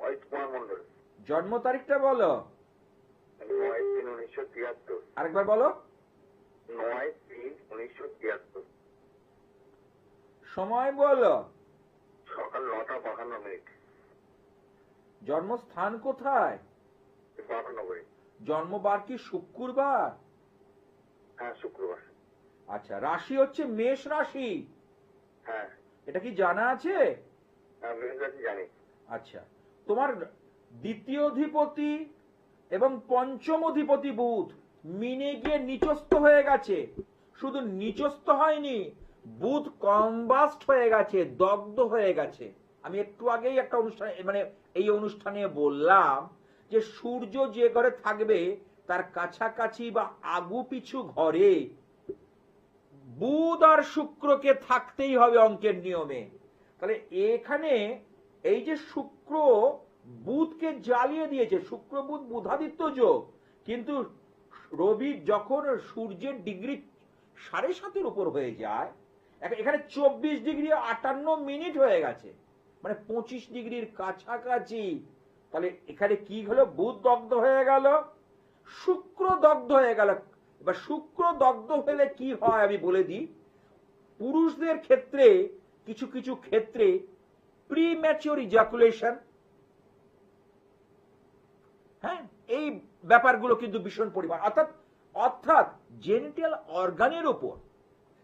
অজিত কুমার মন্ডল, জন্ম তারিখটা বলো, 9/3/1973। আরেকবার বলো। 9/3/1973, সময় বলো। সকাল 9:52। জন্মস্থান কোথায়? বাটানগরে। জন্মবার কি শুক্রবার? হ্যাঁ, শুক্রবার। আচ্ছা, রাশি হচ্ছে মেষ রাশি, হ্যাঁ এটা কি জানা আছে? হ্যাঁ, মেষ রাশি জানি। আচ্ছা, তোমার দ্বিতীয় অধিপতি এবং পঞ্চম অধিপতি বুধ মিনে গিয়ে নিচস্থ হয়ে গেছে। শুধু নিচস্থ হয়নি, বুধ কম্বাস্ট হয়ে গেছে, দগ্ধ হয়ে গেছে। আমি একটু আগেই একটা অনুষ্ঠানে, মানে এই অনুষ্ঠানে বললাম যে সূর্য যে ঘরে থাকবে তার কাছাকাছি বা আগু পিছু ঘরে বুধ আর শুক্রকে থাকতেই হবে অঙ্কের নিয়মে। তাহলে এখানে এই যে শুক্র বুধকে জ্বালিয়ে দিয়েছে, শুক্র বুধ বুধাদিত্য যোগ, কিন্তু রবি যখন সূর্যের ডিগ্রি 7.5-এর উপর হয়ে যায়, এখানে 24°58' হয়ে গেছে, মানে 25° কাছাকাছি। তাহলে এখানে কি হলো? বুধ দগ্ধ হয়ে গেল, শুক্র দগ্ধ হয়ে গেল। এবার শুক্র দগ্ধ হলে কি হয় আমি বলে দিই। পুরুষদের ক্ষেত্রে কিছু কিছু ক্ষেত্রে প্রিম্যাচিওর ইজাকুলেশন, হ্যাঁ, এই ব্যাপারগুলো কিন্তু ভীষণ পরিমাণ, অর্থাৎ জেনিটাল অর্গানের উপর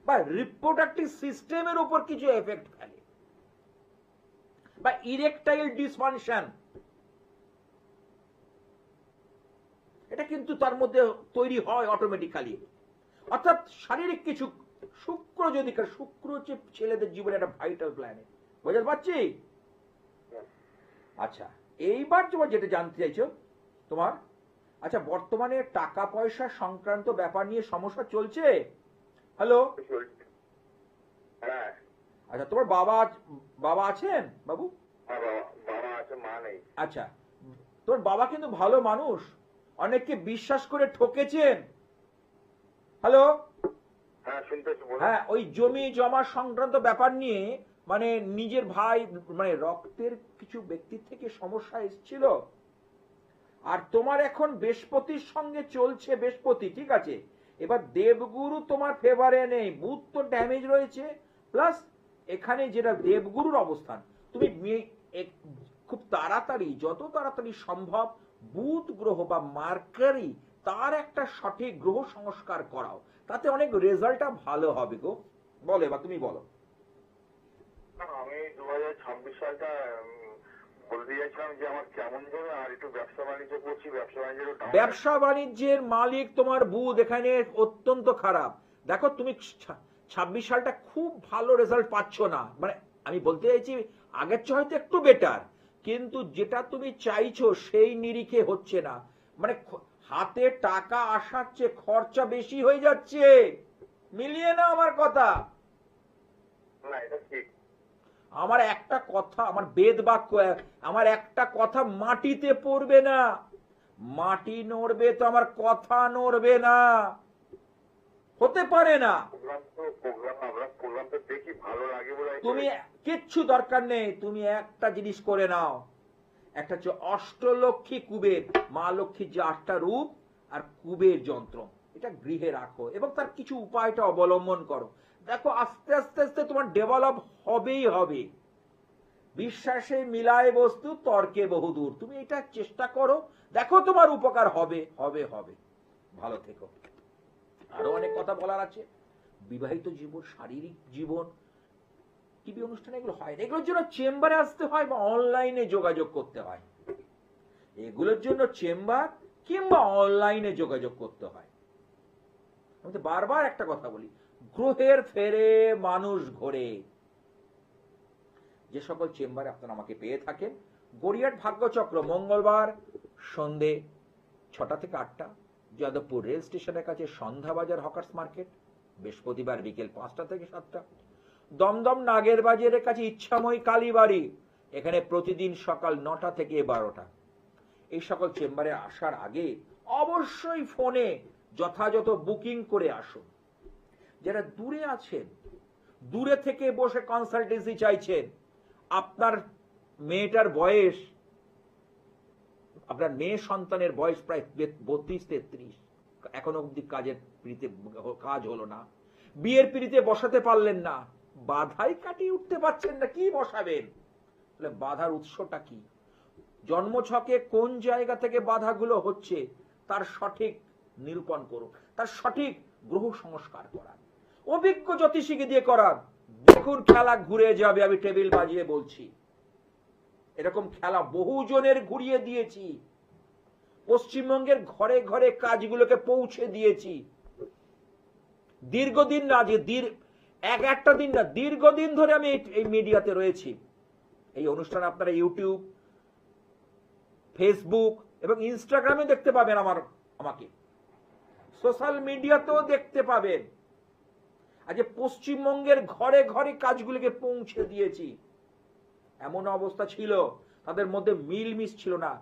বা রিপ্রোডাক্টিভ সিস্টেমের উপর কিছু এফেক্ট ফেলে, বা ইরেকটাইল ডিসফাংশন, এটা কিন্তু তার মধ্যে তৈরি হয় অটোমেটিক্যালি। অর্থাৎ শারীরিক কিছু, শুক্র যদি, শুক্র হচ্ছে ছেলেদের জীবনে একটা ভাইটাল প্ল্যানেট, বুঝতে পারছি? আচ্ছা, এইবার তোমার যেটা জানতে চাইছো তোমার, আচ্ছা বর্তমানে টাকা পয়সা সংক্রান্ত ব্যাপার নিয়ে সমস্যা চলছে? হ্যালো, হ্যাঁ। আচ্ছা তোমার বাবা আছেন বাবু? বাবা আছে, মা নেই। আচ্ছা, তোর বাবা কিন্তু ভালো মানুষ, অনেককে বিশ্বাস করে ঠকেছেন। হ্যালো, হ্যাঁ শুনতেছি, বলুন। হ্যাঁ, ওই জমি জমা সংক্রান্ত ব্যাপার নিয়ে, মানে নিজের ভাই, মানে রক্তের কিছু ব্যক্তির থেকে সমস্যা এসেছিল। আর তোমার এখন বৃহস্পতির সঙ্গে চলছে, বৃহস্পতি ঠিক আছে, এবার দেবগুরু তোমার ফেভারে নেই, বুধ তো ড্যামেজ রয়েছে, প্লাস এখানে যেটা দেবগুরুর অবস্থান, তুমি খুব তাড়াতাড়ি, যত তাড়াতাড়ি সম্ভব বুধ গ্রহ বা মার্কারি তার একটা সঠিক গ্রহ সংস্কার করাও, তাতে অনেক রেজাল্টটা ভালো হবে গো। বলো, এবার তুমি বলো। আমি 2026 সালটা বলতে চাইছিলাম যে আমার কেমন যাবে, আর একটু ব্যবসা বাণিজ্য করছি, ব্যবসা বাণিজ্যের মালিক তোমার বুধ এখানে অত্যন্ত খারাপ। দেখো তুমি 26 সালটা খুব ভালো রেজাল্ট পাচ্ছ না, মানে আমি বলতে চাইছি আগের চেয়ে হয়তো একটু বেটার, কিন্তু যেটা তুমি চাইছো সেই নিরিখে হচ্ছে না, মানে হাতে টাকা আসার চেয়ে খরচা বেশি হয়ে যাচ্ছে। মিলিয়ে না আমার কথা। না, এটা ঠিক। আমার একটা কথা, আমার বেদ বাক্য, আমার একটা কথা মাটিতে পড়বে না, মাটি নড়বে তো আমার কথা নড়বে না, হতে পারে না। তুমি কিচ্ছু দরকার নেই, তুমি একটা জিনিস করে নাও, একটা হচ্ছে অষ্টলক্ষ্মী কুবের, মা লক্ষ্মীর যে 8টা রূপ আর কুবের যন্ত্র, এটা গৃহে রাখো এবং তার কিছু উপায়টা অবলম্বন করো। দেখো আস্তে আস্তে আস্তে তোমার ডেভেলপ হবেই হবে। বিশ্বাসে মিলায় বস্তু, তর্কে বহুদূর। তুমি এটা চেষ্টা করো, দেখো তোমার উপকার হবে হবে হবে। ভালো থেকো। আরো অনেক কথা বলার আছে, বিবাহিত জীবন, শারীরিক জীবন, টিভি অনুষ্ঠানে এগুলো হয় না। এগুলোর জন্য চেম্বারে আসতে হয় বা অনলাইনে যোগাযোগ করতে হয়। এগুলোর জন্য চেম্বার কিংবা অনলাইনে যোগাযোগ করতে হয়। আমি তো বারবার একটা কথা বলি, গ্রহের ফেরে মানুষ ঘোরে। যে সকল চেম্বারে আপনারা আমাকে পেয়ে থাকেন, গড়িয়াট ভাগ্যচক্র, মঙ্গলবার সন্ধে 6টা থেকে 8টা, যাদবপুর রেল স্টেশনের কাছে সন্ধ্যাবাজার হকার্স মার্কেট, বৃহস্পতিবার বিকেল 5টা থেকে 7টা, দমদম নাগের বাজারের কাছে ইচ্ছাময়ী কালীবাড়ি, এখানে প্রতিদিন সকাল 9টা থেকে 12টা। এই সকল চেম্বারে আসার আগে অবশ্যই ফোনে যথাযথ বুকিং করে আসুন। যারা দূরে আছেন, দূরে থেকে বসে কনসালটেন্সি চাইছেন, আপনার মেয়েটার বয়স, আপনার মেয়ে সন্তানের বয়স প্রায় 32-33, এখনো অব্দি কাজ হলো না, বিয়ের পিড়িতে বসাতে পারলেন না, বাধাই কাটিয়ে উঠতে পারছেন না, কি বসাবেন? বাধার উৎসটা কি? জন্মছকে কোন জায়গা থেকে বাধাগুলো হচ্ছে তার সঠিক নিরূপণ করুন, তার সঠিক গ্রহ সংস্কার করান, অভিজ্ঞ জ্যোতিষীকে দিয়ে করান। দেখুন খেলা ঘুরে যাবে, আমি টেবিল বাজিয়ে বলছি। এরকম খেলা বহুজনের ঘুরিয়ে দিয়েছি, পশ্চিমবঙ্গের ঘরে ঘরে কাজগুলোকে পৌঁছে দিয়েছি। দীর্ঘদিন না, যে একটা দিন না, দীর্ঘদিন ধরে আমি এই মিডিয়াতে রয়েছি। এই অনুষ্ঠান আপনারা ইউটিউব, ফেসবুক এবং ইনস্টাগ্রামে দেখতে পাবেন, আমাকে সোশ্যাল মিডিয়াতেও দেখতে পাবেন। আজ পশ্চিমবঙ্গের ঘরে ঘরে কাজগুলোকে পৌঁছে দিয়েছি। এমন অবস্থা ছিল, তাদের মধ্যে মিলমিশ ছিল না,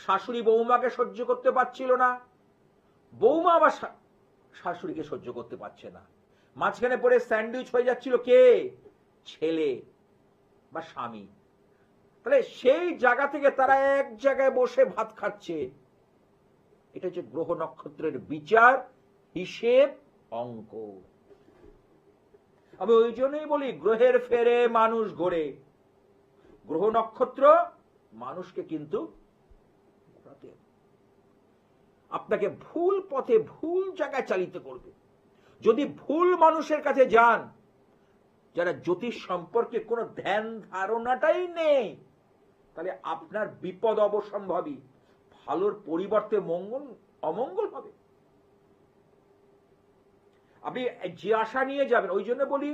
শাশুড়ি বৌমাকে সহ্য করতে পারছিল না, বৌমা আবার শাশুড়িকে সহ্য করতে পারছে না, মাঝখানে পড়ে স্যান্ডউইচ হয়ে যাচ্ছিল কে? ছেলে বা স্বামী। তাহলে সেই জায়গা থেকে তারা এক জায়গায় বসে ভাত খাচ্ছে। এটা হচ্ছে গ্রহ নক্ষত্রের বিচার, হিসেব, অঙ্ক। আমি ওই জন্যই বলি, গ্রহের ফেরে মানুষ ঘোরে। গ্রহ নক্ষত্র মানুষকে কিন্তু আপনাকে ভুল পথে, ভুল জায়গায় চালিত করবে। যদি ভুল মানুষের কাছে যান, যারা জ্যোতিষ সম্পর্কে কোনো ধ্যান ধারণাটাই নেই, তাহলে আপনার বিপদ অবসম্ভাবী, ভালোর পরিবর্তে অমঙ্গল হবে। আপনি যে আশা নিয়ে যাবেন, ওই জন্য বলি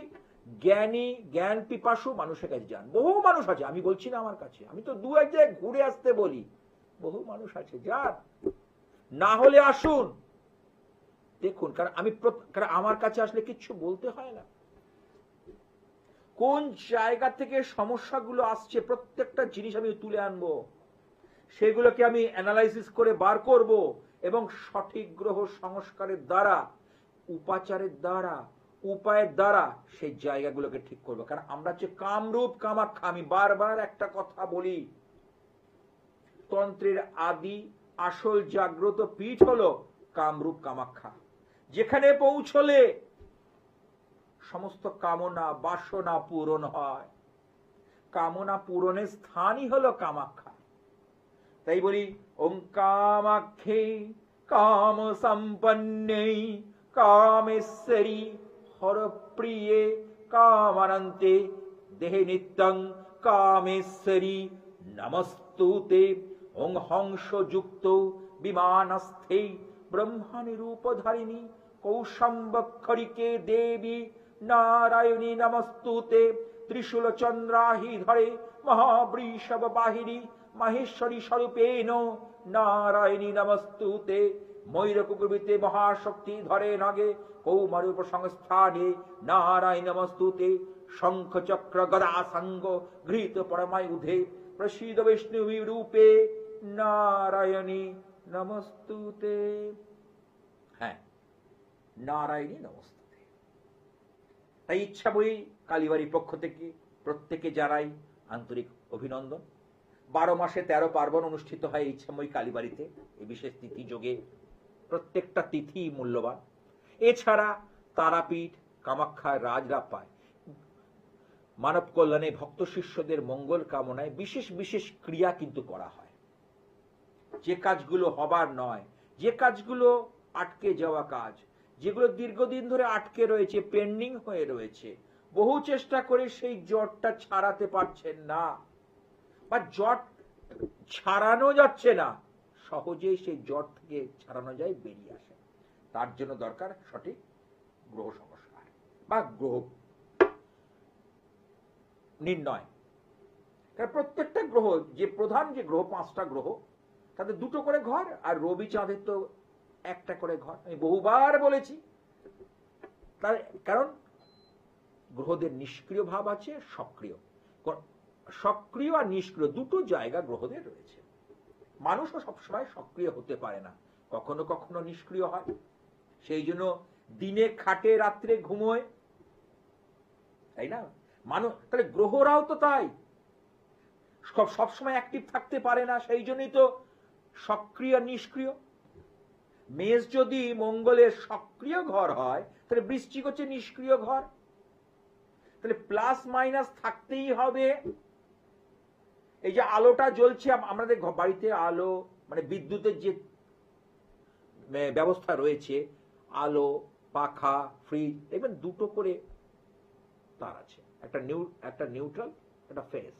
জ্ঞানী, জ্ঞান পিপাসু মানুষের কাছে যান। বহু মানুষ আছে, আমি বলছি না আমার কাছে, আমি তো দু এক জায়গায় ঘুরে আসতে বলি। বহু মানুষ আছে, যান, না হলে আসুন, দেখুন। কারণ আমার কাছে আসলে কিচ্ছু বলতে হয় না। কোন জায়গা থেকে সমস্যাগুলো আসছে প্রত্যেকটা জিনিস আমি তুলে আনবো, সেগুলোকে আমি অ্যানালাইসিস করে বার করব এবং সঠিক গ্রহ সংস্কারের দ্বারা, উপাচারের দ্বারা, উপায়ের দ্বারা সেই জায়গাগুলোকে ঠিক করবো। কারণ আমরা হচ্ছে কামরূপ কামাখ্যা। আমি বারবার একটা কথা বলি, তন্ত্রের আদি আসল জাগ্রত পীঠ হলো কামরূপ কামাখ্যা। যেখানে পৌঁছলে সমস্ত কামনা বাসনা পূরণ হয়। কামনা পূরণের স্থানই হলো কামাখ্যা। তাই বলি, ওম কামাখ্যে কাম সম্পন্নে কামেশ্বরী হরপ্রিয়ে কামানন্তে দেহে নিত্যং কামেশ্বরী নমস্তুতে। ওং হংসযুক্ত বিমানস্থে ব্রহ্মাণী রূপধারিণী কৌশম্বক্ষরিকে দেবী নারায়ণী নমস্তুতে। ত্রিশূল চন্দ্রাহি ধরে মহাবৃষভ বাহিনী মাহেশ্বরী স্বরূপেণ নারায়ণী নমস্তুতে। ময়ূরকুকুরবিতে মহাশক্তি ধরে নাগে কৌমারূপ সংস্থানে নারায়ণ নমস্তুতে। শঙ্খ চক্র গদা সাঙ্গ গৃহীত পরমায়ুধে প্রসীদ বিষ্ণু রূপে নারায়ণী নমস্তুতে। হ্যাঁ, নারায়ণী নমস্তুতে। তাই ইচ্ছাময়ী কালীবাড়ির পক্ষ থেকে প্রত্যেকে জানাই আন্তরিক অভিনন্দন। 12 মাসে 13 পার্বণ অনুষ্ঠিত হয় ইচ্ছাময়ী কালীবাড়িতে। এই বিশেষ তিথি যোগে প্রত্যেকটা তিথি মূল্যবান। এছাড়া তারাপীঠ, কামাখ্যা, রাজরাপায় মানব কল্যাণে ভক্ত শিষ্যদের মঙ্গল কামনায় বিশেষ বিশেষ ক্রিয়া কিন্তু করা হয়। যে কাজগুলো হবার নয়, যে কাজগুলো আটকে যাওয়া কাজ, যেগুলো দীর্ঘদিন ধরে আটকে রয়েছে, পেন্ডিং হয়ে রয়েছে, বহু চেষ্টা করে সেই জটটা ছাড়াতে পারছেন না, বা জট ছাড়ানো যাচ্ছে না, সহজেই সেই জট থেকে ছাড়ানো যায়, বেরিয়ে আসে। তার জন্য দরকার সঠিক গ্রহ সংস্কার বা গ্রহ নির্ণয়। কারণ প্রত্যেকটা গ্রহ, যে প্রধান যে গ্রহ, 5টা গ্রহ, তাদের 2টো করে ঘর, আর রবি চাঁদের তো 1টা করে ঘর। আমি বহুবার বলেছি, তার কারণ গ্রহদের নিষ্ক্রিয় ভাব আছে, সক্রিয়। সক্রিয় আর নিষ্ক্রিয় 2টো জায়গা গ্রহদের রয়েছে। মানুষও সবসময় সক্রিয় হতে পারে না, কখনো কখনো নিষ্ক্রিয় হয়। সেই জন্য দিনে খাটে, রাত্রে ঘুমোয়, তাই না? মানুষ, তাহলে গ্রহরাও তো তাই, সবসময় অ্যাক্টিভ থাকতে পারে না, সেই জন্যই তো সক্রিয় নিষ্ক্রিয়। মেষ যদি মঙ্গলের সক্রিয় ঘর হয়, তাহলে বৃশ্চিক হচ্ছে নিষ্ক্রিয় ঘর। তাহলে প্লাস মাইনাস থাকতেই হবে। এই যে আলোটা জ্বলছে আমাদের বাড়িতে, আলো মানে বিদ্যুতের যে ব্যবস্থা রয়েছে, আলো, পাখা, ফ্রিজ, দেখবেন 2টো করে তার আছে, একটা নিউট্রাল, একটা ফেজ,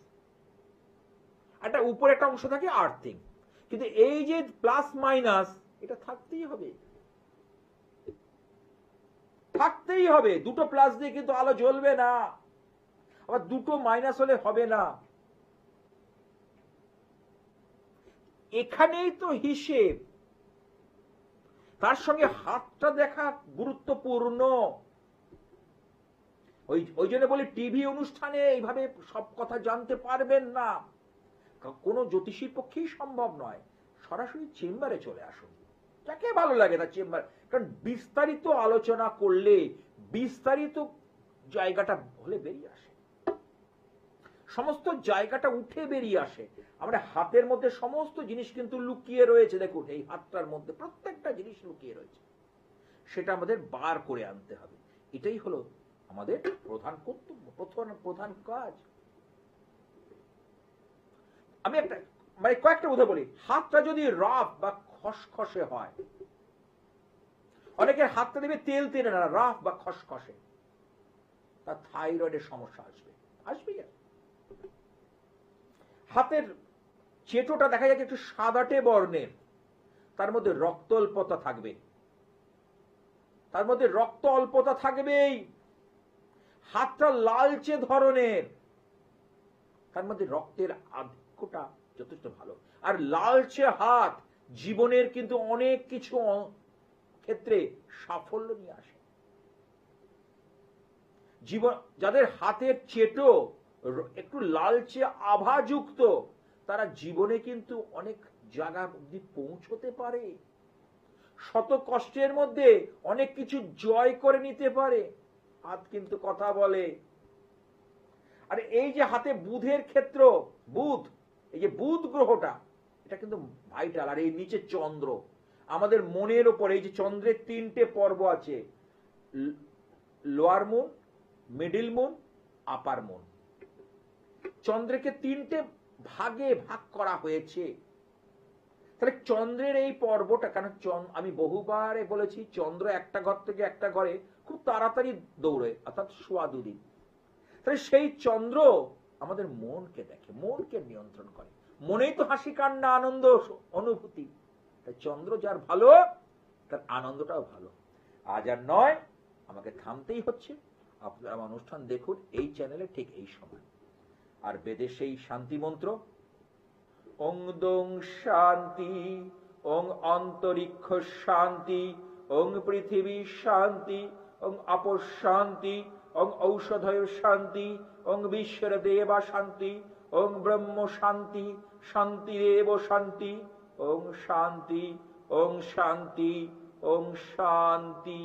একটা উপরে একটা অংশ থাকে আর্থিং। কিন্তু এই যে প্লাস মাইনাস, এটা থাকতেই হবে, থাকতেই হবে। 2টো প্লাস দিয়ে কিন্তু আলো জ্বলবে না, আবার 2টো মাইনাস হলে হবে না। এখানেই তো হিসেব। তার সঙ্গে হাতটা দেখা গুরুত্বপূর্ণ। ওই জন্য বলি, টিভি অনুষ্ঠানে এইভাবে সব কথা জানতে পারবেন না, কোনো জ্যোতিষীর পক্ষেই সম্ভব নয়। সরাসরি চেম্বারে চলে আসুন, যাকে ভালো লাগে তার চেম্বার। কারণ বিস্তারিত আলোচনা করলে বিস্তারিত জায়গাটা হলে বেরিয়ে আসে, সমস্ত জায়গাটা উঠে বেরিয়ে আসে। আমরা হাতের মধ্যে সমস্ত জিনিস কিন্তু লুকিয়ে রয়েছে। দেখুন, এই হাতটার মধ্যে প্রত্যেকটা জিনিস লুকিয়ে রয়েছে, সেটা আমাদের বার করে আনতে হবে। এটাই হলো আমাদের প্রধান কর্তব্য, প্রধান কাজ। আমি একটা মানে কয়েকটা উদাহরণ বলি। হাতটা যদি রাফ বা খসখসে হয়, অনেকের হাতটা দেবে তেল তেলে না, রাফ বা খসখসে, তার থাইরয়েডের সমস্যা আসবে। হাতের চেটোটা দেখা যাচ্ছে একটু সাদাটে বর্ণের, তার মধ্যে রক্ত অল্পতা থাকবে, তার মধ্যে রক্ত অল্পতা থাকবেই। হাতটা লালচে ধরনের, তার মধ্যে রক্তের আধিক্যটা যথেষ্ট ভালো। আর লালচে হাত জীবনের কিন্তু অনেক কিছু ক্ষেত্রে সাফল্য নিয়ে আসে। জীবন, যাদের হাতের চেটো একটু লালচে আভাযুক্ত, তারা জীবনে কিন্তু অনেক জায়গা অবধি পৌঁছতে পারে, শত কষ্টের মধ্যে অনেক কিছু জয় করে নিতে পারে। হাত কিন্তু কথা বলে। আর এই যে হাতে বুধের ক্ষেত্র, বুধ, এই যে বুধ গ্রহটা, এটা কিন্তু ভাইটাল। আর এই নিচে চন্দ্র, আমাদের মনের ওপরে এই যে চন্দ্রের 3টে পর্ব আছে, লোয়ার মুন, মিডিল মুন, আপার মুন। চন্দ্রকে 3টে ভাগে ভাগ করা হয়েছে। তাহলে চন্দ্রের এই পর্বটা, কারণ আমি বহুবারে বলেছি, চন্দ্র একটা ঘর থেকে একটা ঘরে খুব তাড়াতাড়ি দৌড়ে, অর্থাৎ সোয়া 2 দিন। তাহলে সেই চন্দ্র আমাদের মনকে দেখে, মনকে নিয়ন্ত্রণ করে। মনেই তো হাসি, কান্না, আনন্দ, অনুভূতি। তাই চন্দ্র যার ভালো, তার আনন্দটাও ভালো। আজ আর নয়, আমাকে থামতেই হচ্ছে। আপনারা আমার অনুষ্ঠান দেখুন এই চ্যানেলে ঠিক এই সময়। আর বেদে সেই শান্তি মন্ত্র, ওং দোং শান্তি, ওং অন্তরিক্ষ শান্তি, ওং পৃথিবী শান্তি, ওং আপস শান্তি, ওং ঔষধয় শান্তি, ওং বিশ্বের দেবা শান্তি, ওং ব্রহ্ম শান্তি, শান্তিরেব শান্তি, ওং শান্তি, ওং শান্তি, ওং শান্তি।